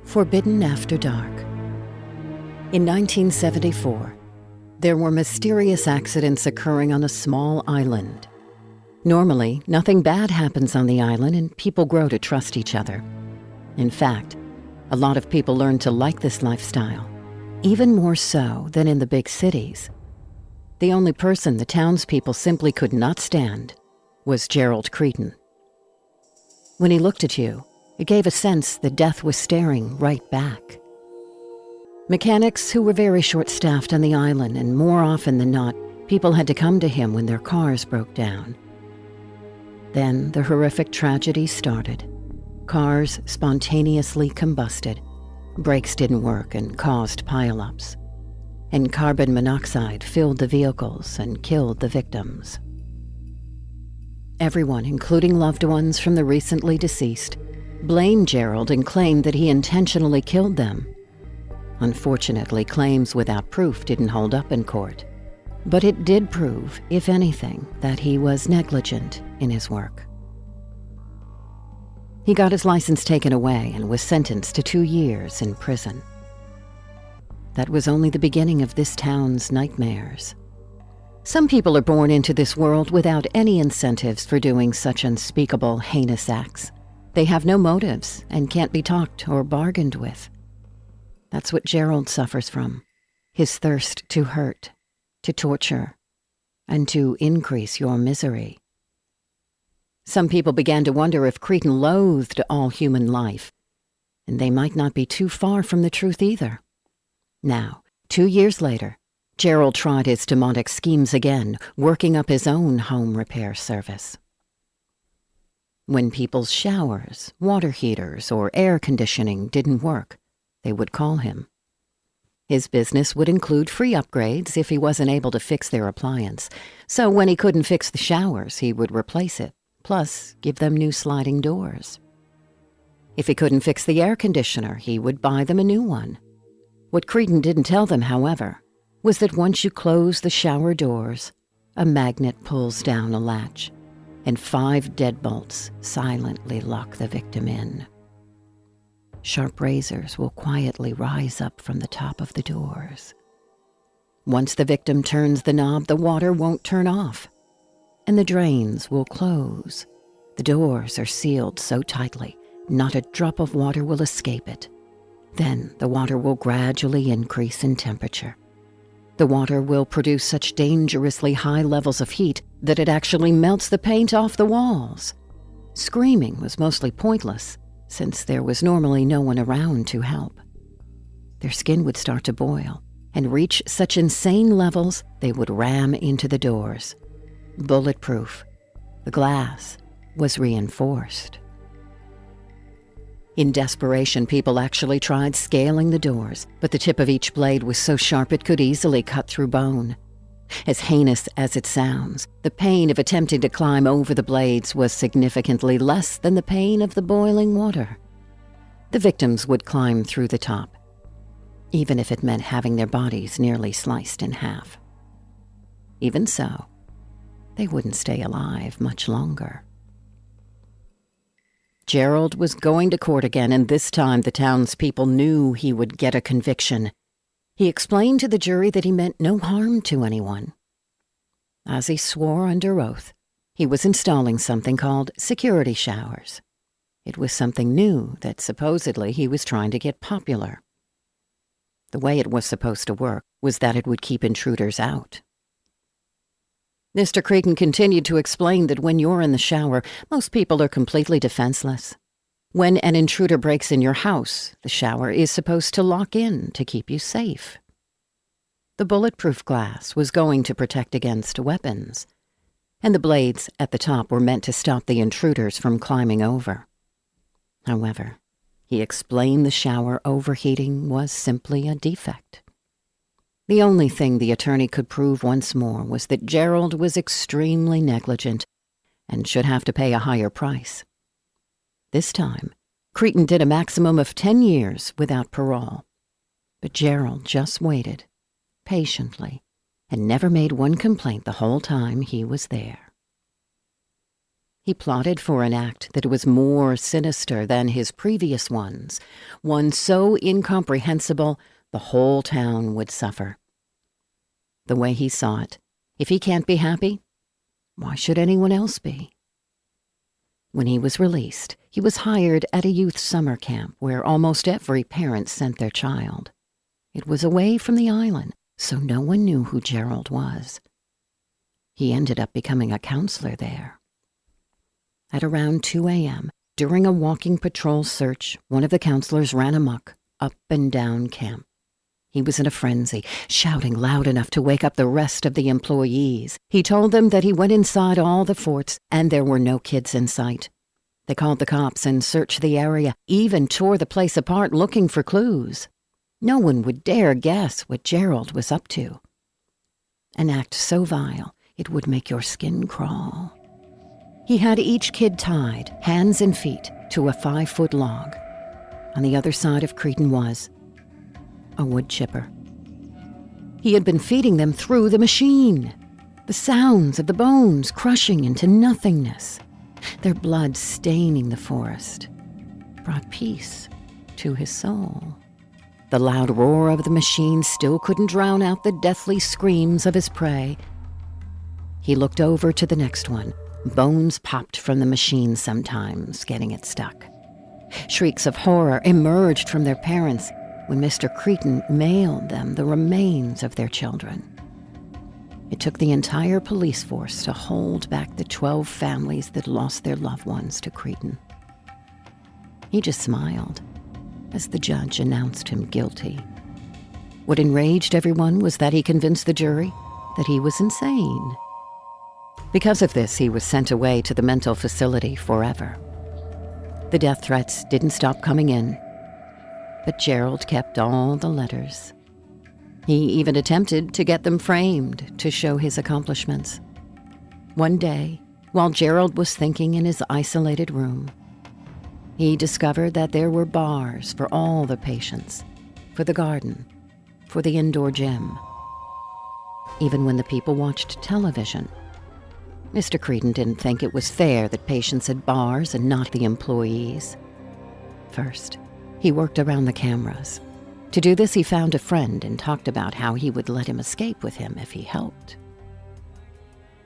Forbidden After Dark. In 1974, there were mysterious accidents occurring on a small island. Normally, nothing bad happens on the island and people grow to trust each other. In fact, a lot of people learn to like this lifestyle, even more so than in the big cities. The only person the townspeople simply could not stand was Gerald Cretan. When he looked at you, it gave a sense that death was staring right back. Mechanics who were very short-staffed on the island, and more often than not, people had to come to him when their cars broke down. Then the horrific tragedy started. Cars spontaneously combusted, brakes didn't work and caused pile-ups, and carbon monoxide filled the vehicles and killed the victims. Everyone, including loved ones from the recently deceased, blamed Gerald and claimed that he intentionally killed them. Unfortunately, claims without proof didn't hold up in court, but it did prove, if anything, that he was negligent in his work. He got his license taken away and was sentenced to 2 years in prison. That was only the beginning of this town's nightmares. Some people are born into this world without any incentives for doing such unspeakable, heinous acts. They have no motives and can't be talked or bargained with. That's what Gerald suffers from, his thirst to hurt, to torture, and to increase your misery. Some people began to wonder if Cretan loathed all human life, and they might not be too far from the truth either. Now, 2 years later, Gerald tried his demonic schemes again, working up his own home repair service. When people's showers, water heaters, or air conditioning didn't work, they would call him. His business would include free upgrades if he wasn't able to fix their appliance, so when he couldn't fix the showers, he would replace it, plus give them new sliding doors. If he couldn't fix the air conditioner, he would buy them a new one. What Cretan didn't tell them, however, was that once you close the shower doors, a magnet pulls down a latch, and 5 deadbolts silently lock the victim in. Sharp razors will quietly rise up from the top of the doors. Once the victim turns the knob, the water won't turn off, and the drains will close. The doors are sealed so tightly, not a drop of water will escape it. Then the water will gradually increase in temperature. The water will produce such dangerously high levels of heat that it actually melts the paint off the walls. Screaming was mostly pointless, since there was normally no one around to help. Their skin would start to boil and reach such insane levels they would ram into the doors. Bulletproof. The glass was reinforced. In desperation, people actually tried scaling the doors, but the tip of each blade was so sharp it could easily cut through bone. As heinous as it sounds, the pain of attempting to climb over the blades was significantly less than the pain of the boiling water. The victims would climb through the top, even if it meant having their bodies nearly sliced in half. Even so, they wouldn't stay alive much longer. Gerald was going to court again, and this time the townspeople knew he would get a conviction. He explained to the jury that he meant no harm to anyone. As he swore under oath, he was installing something called security showers. It was something new that supposedly he was trying to get popular. The way it was supposed to work was that it would keep intruders out. Mr. Cretan continued to explain that when you're in the shower, most people are completely defenseless. When an intruder breaks in your house, the shower is supposed to lock in to keep you safe. The bulletproof glass was going to protect against weapons, and the blades at the top were meant to stop the intruders from climbing over. However, he explained the shower overheating was simply a defect. The only thing the attorney could prove once more was that Gerald was extremely negligent and should have to pay a higher price. This time, Cretan did a maximum of 10 years without parole. But Gerald just waited, patiently, and never made one complaint the whole time he was there. He plotted for an act that was more sinister than his previous ones, one so incomprehensible the whole town would suffer. The way he saw it, if he can't be happy, why should anyone else be? When he was released, he was hired at a youth summer camp where almost every parent sent their child. It was away from the island, so no one knew who Gerald was. He ended up becoming a counselor there. At around 2 a.m., during a walking patrol search, one of the counselors ran amok, up and down camp. He was in a frenzy, shouting loud enough to wake up the rest of the employees. He told them that he went inside all the forts and there were no kids in sight. They called the cops and searched the area, even tore the place apart looking for clues. No one would dare guess what Gerald was up to. An act so vile, it would make your skin crawl. He had each kid tied, hands and feet, to a 5-foot log. On the other side of Cretan was a wood chipper. He had been feeding them through the machine. The sounds of the bones crushing into nothingness, their blood staining the forest, brought peace to his soul. The loud roar of the machine still couldn't drown out the deathly screams of his prey. He looked over to the next one. Bones popped from the machine sometimes, getting it stuck. Shrieks of horror emerged from their parents when Mr. Cretan mailed them the remains of their children. It took the entire police force to hold back the 12 families that lost their loved ones to Cretan. He just smiled as the judge announced him guilty. What enraged everyone was that he convinced the jury that he was insane. Because of this, he was sent away to the mental facility forever. The death threats didn't stop coming in, but Gerald kept all the letters. He even attempted to get them framed to show his accomplishments. One day, while Gerald was thinking in his isolated room, he discovered that there were bars for all the patients, for the garden, for the indoor gym. Even when the people watched television, Mr. Cretan didn't think it was fair that patients had bars and not the employees. First, he worked around the cameras. To do this, he found a friend and talked about how he would let him escape with him if he helped.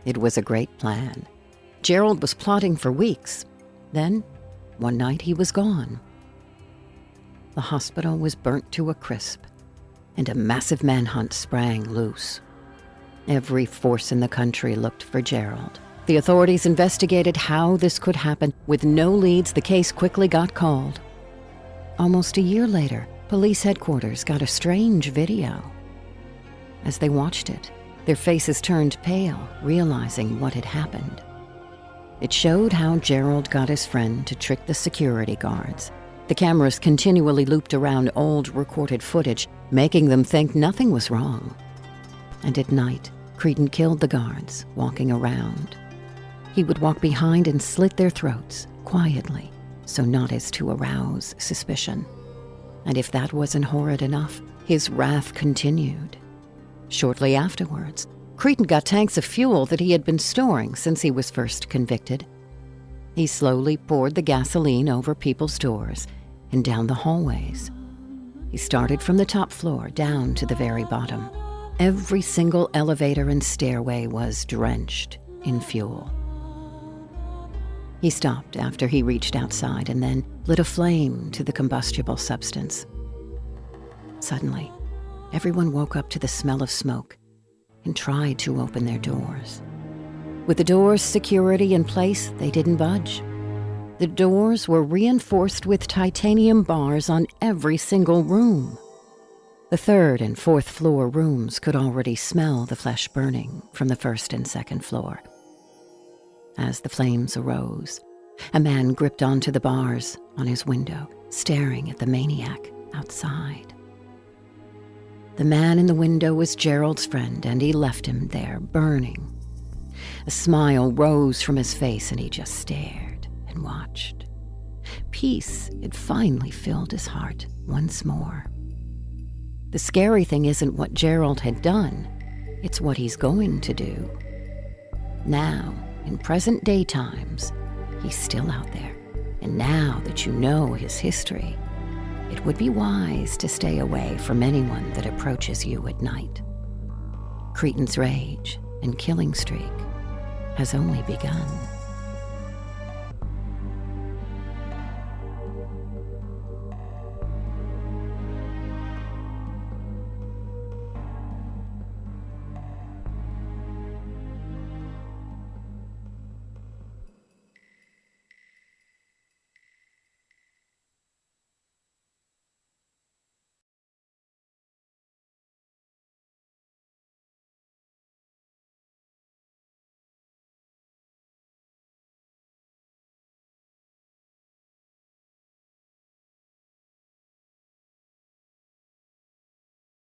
It was a great plan. Gerald was plotting for weeks. Then, one night he was gone. The hospital was burnt to a crisp, and a massive manhunt sprang loose. Every force in the country looked for Gerald. The authorities investigated how this could happen. With no leads, the case quickly got called. Almost a year later, police headquarters got a strange video. As they watched it, their faces turned pale, realizing what had happened. It showed how Gerald got his friend to trick the security guards. The cameras continually looped around old recorded footage, making them think nothing was wrong. And at night, Cretan killed the guards, walking around. He would walk behind and slit their throats, quietly, so not as to arouse suspicion. And if that wasn't horrid enough, his wrath continued. Shortly afterwards, Cretan got tanks of fuel that he had been storing since he was first convicted. He slowly poured the gasoline over people's doors and down the hallways. He started from the top floor down to the very bottom. Every single elevator and stairway was drenched in fuel. He stopped after he reached outside and then lit a flame to the combustible substance. Suddenly, everyone woke up to the smell of smoke and tried to open their doors. With the doors' security in place, they didn't budge. The doors were reinforced with titanium bars on every single room. The third and fourth floor rooms could already smell the flesh burning from the first and second floor. As the flames arose, a man gripped onto the bars on his window, staring at the maniac outside. The man in the window was Gerald's friend, and he left him there, burning. A smile rose from his face, and he just stared and watched. Peace had finally filled his heart once more. The scary thing isn't what Gerald had done, it's what he's going to do. Now, in present-day times, He's still out there, and now that you know his history, it would be wise to stay away from anyone that approaches you at night. Cretan's rage and killing streak has only begun.